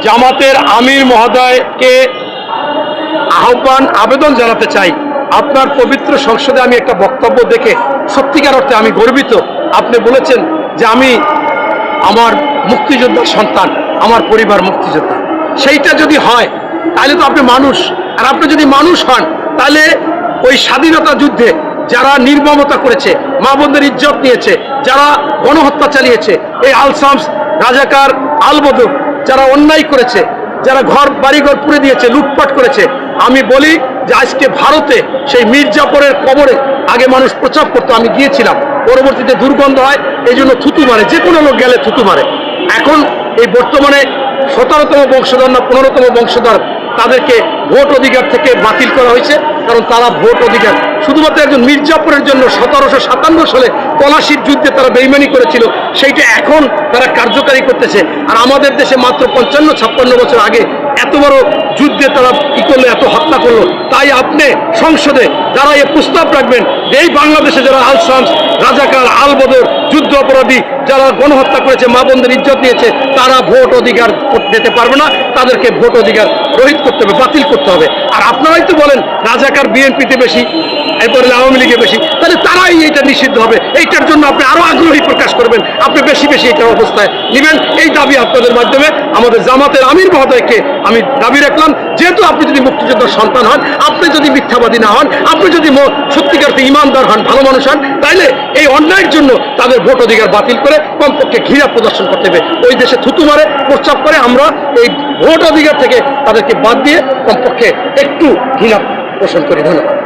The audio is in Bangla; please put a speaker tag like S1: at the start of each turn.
S1: জামাতের আমির মহোদয়কে আবেদন জানাতে চাই, আপনার পবিত্র সংসদে আমি একটা বক্তব্য দেখে সত্যিকার অর্থে আমি গর্বিত। আপনি বলেছেন যে আমি আমার মুক্তিযোদ্ধার সন্তান, আমার পরিবার মুক্তিযোদ্ধা। সেইটা যদি হয় তাহলে তো আপনি মানুষ, আর আপনি যদি মানুষ হন তাহলে ওই স্বাধীনতা যুদ্ধে যারা নির্মমতা করেছে, মা বোনদের ইজ্জত নিয়েছে, যারা গণহত্যা চালিয়েছে, এই আলসামস, রাজাকার, আলবদর, যারা অন্যায় করেছে, যারা ঘর বাড়িঘর পুড়ে দিয়েছে, লুটপাট করেছে, আমি বলি যে আজকে ভারতে সেই মির্জাপুরের কবরে আগে মানুষ প্রচার করতো, আমি গিয়েছিলাম, পরবর্তীতে দুর্গন্ধ হয়, এই জন্য থুতু মারে, যে কোনো লোক গেলে থুতু মারে। এখন এই বর্তমানে 17তম বংশধর না 15তম বংশধর, তাদেরকে ভোট অধিকার থেকে বাতিল করা হয়েছে, কারণ তারা ভোট অধিকার শুধুমাত্র একজন মির্জাপুরের জন্য 1757 সালে পলাশির যুদ্ধে তারা বেইমানি করেছিল, সেইটা এখন তারা কার্যকারী করতেছে। আর আমাদের দেশে মাত্র 55-56 বছর আগে এত বড় যুদ্ধে তারা কি করলো, এত হত্যা করলো। তাই আপনি সংসদে যারা এই প্রস্তাব রাখবেন যে এই বাংলাদেশে যারা আলসামস, রাজাকার, আলবদর, যুদ্ধ অপরাধী, যারা গণহত্যা করেছে, মা বোনদের ইজ্জত নিয়েছে, তারা ভোট অধিকার দিতে পারবে না, তাদেরকে ভোট অধিকার রহিত করতে হবে, বাতিল করতে হবে। আর আপনারাই তো বলেন রাজাকার বিএনপিতে বেশি, এরপরে আওয়ামী লীগে বেশি, তাহলে তারাই এটা নিষিদ্ধ হবে। এইটার জন্য আপনি আরো আগ্রহী প্রকাশ করবেন, আপনি বেশি বেশি এটার অবস্থায় নেবেন। এই দাবি আপনাদের মাধ্যমে আমাদের জামাতের আমির মহোদয়কে আমি দাবি রাখলাম, যেহেতু আপনি যদি মুক্তিযোদ্ধার সন্তান হন, আপনি যদি মিথ্যাবাদী না হন, আপনি যদি সত্যিকার ইমানদার হন, ভালো মানুষ হন, তাইলে এই অন্যায়ের জন্য তাদের ভোট অধিকার বাতিল করে কমপক্ষে ঘৃণা প্রদর্শন করতে হবে। ওই দেশে থুতু মারে, প্রস্তাব করে, আমরা এই ভোট অধিকার থেকে তাদেরকে বাদ দিয়ে কমপক্ষে একটু ঘৃণা পোষণ করি। ধন্যবাদ।